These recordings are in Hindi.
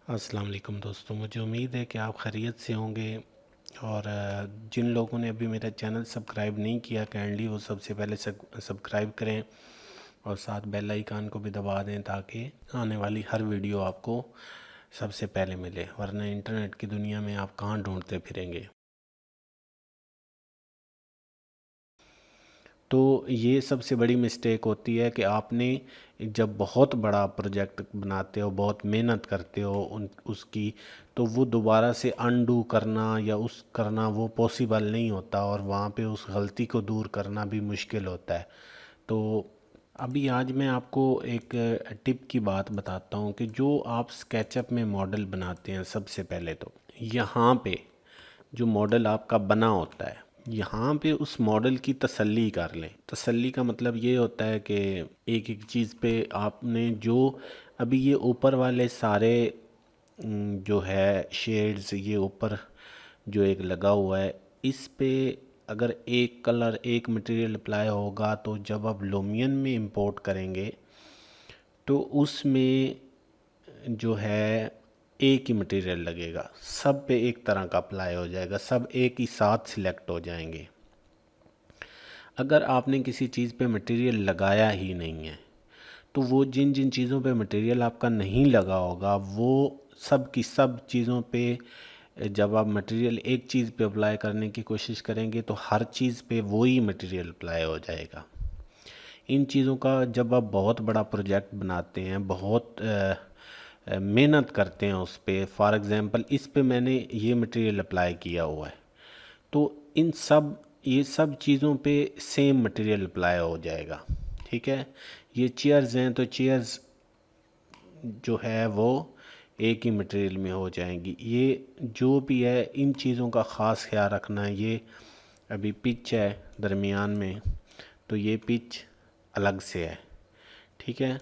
अस्सलाम वालेकुम दोस्तों, मुझे उम्मीद है कि आप खैरियत से होंगे। और जिन लोगों ने अभी मेरा चैनल सब्सक्राइब नहीं किया, काइंडली वो सबसे पहले सब्सक्राइब करें और साथ बेल आइकन को भी दबा दें ताकि आने वाली हर वीडियो आपको सबसे पहले मिले, वरना इंटरनेट की दुनिया में आप कहाँ ढूंढते फिरेंगे। तो ये सबसे बड़ी मिस्टेक होती है कि आपने जब बहुत बड़ा प्रोजेक्ट बनाते हो, बहुत मेहनत करते हो उसकी, तो वो दोबारा से अनडू करना या उस करना वो पॉसिबल नहीं होता, और वहाँ पे उस गलती को दूर करना भी मुश्किल होता है। तो अभी आज मैं आपको एक टिप की बात बताता हूँ कि जो आप स्केचअप में मॉडल बनाते हैं, सबसे पहले तो यहाँ पे जो मॉडल आपका बना होता है, यहाँ पे उस मॉडल की तसल्ली कर लें। तसल्ली का मतलब ये होता है कि एक एक चीज़ पे आपने जो अभी ये ऊपर वाले सारे जो है शेड्स, ये ऊपर जो एक लगा हुआ है, इस पे अगर एक कलर एक मटेरियल अप्लाई होगा तो जब आप लुमियन में इंपोर्ट करेंगे तो उसमें जो है एक ही मटेरियल लगेगा, सब पे एक तरह का अप्लाई हो जाएगा, सब एक ही साथ सिलेक्ट हो जाएंगे। अगर आपने किसी चीज़ पे मटेरियल लगाया ही नहीं है तो वो जिन जिन चीज़ों पे मटेरियल आपका नहीं लगा होगा वो सब की सब चीज़ों पे जब आप मटेरियल एक चीज़ पे अप्लाई करने की कोशिश करेंगे तो हर चीज़ पे वही मटेरियल अप्लाई हो जाएगा। इन चीज़ों का जब आप बहुत बड़ा प्रोजेक्ट बनाते हैं, बहुत मेहनत करते हैं उस पे, फॉर एग्ज़ाम्पल इस पे मैंने ये मटेरियल अप्लाई किया हुआ है, तो इन सब ये सब चीज़ों पे सेम मटेरियल अप्लाई हो जाएगा। ठीक है, ये चेयर्स हैं तो चेयर्स जो है वो एक ही मटेरियल में हो जाएंगी। ये जो भी है इन चीज़ों का ख़ास ख्याल रखना है। ये अभी पिच है दरमियान में, तो ये पिच अलग से है। ठीक है,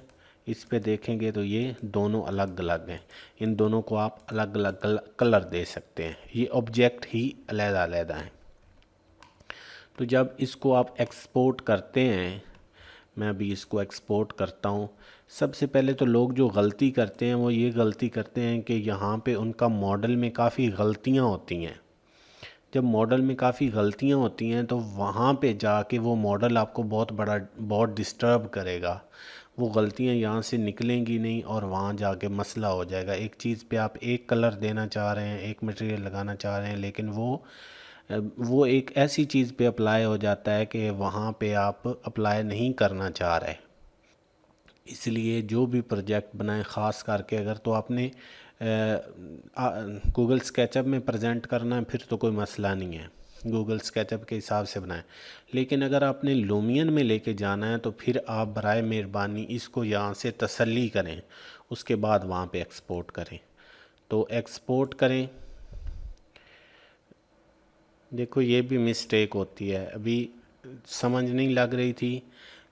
इस पे देखेंगे तो ये दोनों अलग अलग हैं, इन दोनों को आप अलग अलग कलर दे सकते हैं, ये ऑब्जेक्ट ही अलग अलग हैं। तो जब इसको आप एक्सपोर्ट करते हैं, मैं अभी इसको एक्सपोर्ट करता हूँ। सबसे पहले तो लोग जो गलती करते हैं वो ये गलती करते हैं कि यहाँ पे उनका मॉडल में काफ़ी गलतियाँ होती हैं। जब मॉडल में काफ़ी गलतियाँ होती हैं तो वहाँ पे जाके वो मॉडल आपको बहुत डिस्टर्ब करेगा। वो गलतियाँ यहाँ से निकलेंगी नहीं और वहाँ जाके मसला हो जाएगा। एक चीज़ पे आप एक कलर देना चाह रहे हैं, एक मटेरियल लगाना चाह रहे हैं, लेकिन वो एक ऐसी चीज़ पे अप्लाई हो जाता है कि वहाँ पे आप अप्लाई नहीं करना चाह रहे। इसलिए जो भी प्रोजेक्ट बनाएं, ख़ास करके अगर तो आपने गूगल स्केचअप में प्रेजेंट करना है फिर तो कोई मसला नहीं है, गूगल स्केचअप के हिसाब से बनाएं। लेकिन अगर आपने लूमियन में लेके जाना है तो फिर आप बराए मेहरबानी इसको यहाँ से तसल्ली करें, उसके बाद वहाँ पे एक्सपोर्ट करें। तो एक्सपोर्ट करें। देखो ये भी मिस्टेक होती है, अभी समझ नहीं लग रही थी,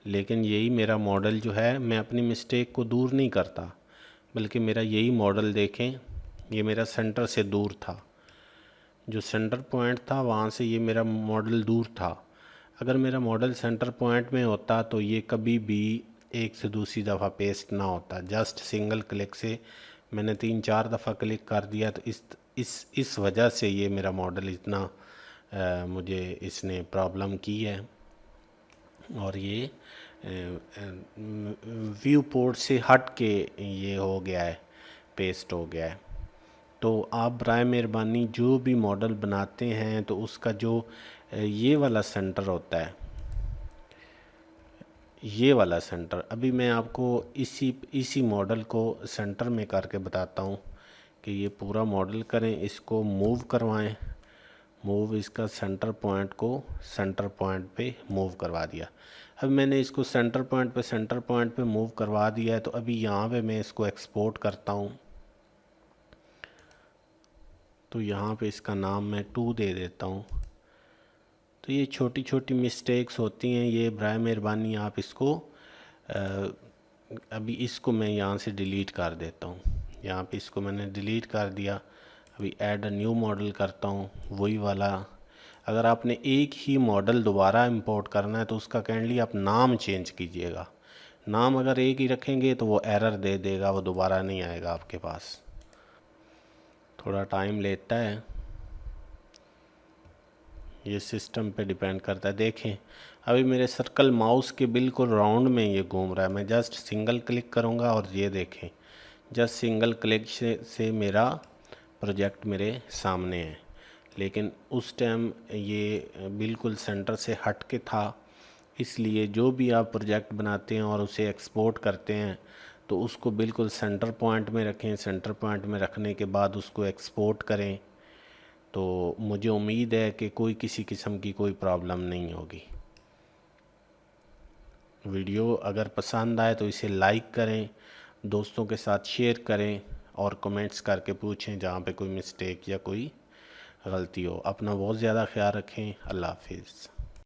लेकिन यही मेरा मॉडल जो है, मैं अपनी मिस्टेक को दूर नहीं करता, बल्कि मेरा यही मॉडल देखें, ये मेरा सेंटर से दूर था, जो सेंटर पॉइंट था वहाँ से ये मेरा मॉडल दूर था। अगर मेरा मॉडल सेंटर पॉइंट में होता तो ये कभी भी एक से दूसरी दफ़ा पेस्ट ना होता, जस्ट सिंगल क्लिक से मैंने 3-4 दफ़ा क्लिक कर दिया, तो इस वजह से ये मेरा मॉडल इतना मुझे इसने प्रॉब्लम की है। और ये व्यू पोर्ट से हट के ये हो गया है, पेस्ट हो गया है। तो आप बराए मेहरबानी जो भी मॉडल बनाते हैं तो उसका जो ये वाला सेंटर होता है, ये वाला सेंटर, अभी मैं आपको इसी इसी मॉडल को सेंटर में करके बताता हूँ कि ये पूरा मॉडल करें, इसको मूव करवाएं, मूव इसका सेंटर पॉइंट पे मूव करवा दिया। अब मैंने इसको सेंटर पॉइंट पे मूव करवा दिया है, तो अभी यहाँ पे मैं इसको एक्सपोर्ट करता हूँ। तो यहाँ पे इसका नाम मैं 2 दे देता हूँ। तो ये छोटी छोटी मिस्टेक्स होती हैं, ये बराए मेहरबानी आप इसको अभी इसको मैं यहाँ से डिलीट कर देता हूँ। यहाँ पे इसको मैंने डिलीट कर दिया। अभी ऐड अ न्यू मॉडल करता हूँ, वही वाला। अगर आपने एक ही मॉडल दोबारा इंपोर्ट करना है तो उसका काइंडली आप नाम चेंज कीजिएगा। नाम अगर एक ही रखेंगे तो वो एरर दे देगा, वो दोबारा नहीं आएगा आपके पास। थोड़ा टाइम लेता है, ये सिस्टम पे डिपेंड करता है। देखें अभी मेरे सर्कल माउस के बिल्कुल राउंड में ये घूम रहा है। मैं जस्ट सिंगल क्लिक करूँगा और ये देखें जस्ट सिंगल क्लिक से मेरा प्रोजेक्ट मेरे सामने है। लेकिन उस टाइम ये बिल्कुल सेंटर से हट के था, इसलिए जो भी आप प्रोजेक्ट बनाते हैं और उसे एक्सपोर्ट करते हैं तो उसको बिल्कुल सेंटर पॉइंट में रखें। सेंटर पॉइंट में रखने के बाद उसको एक्सपोर्ट करें, तो मुझे उम्मीद है कि कोई किसी किस्म की कोई प्रॉब्लम नहीं होगी। वीडियो अगर पसंद आए तो इसे लाइक करें, दोस्तों के साथ शेयर करें और कमेंट्स करके पूछें जहाँ पे कोई मिस्टेक या कोई गलती हो। अपना बहुत ज़्यादा ख्याल रखें। अल्लाह हाफिज़।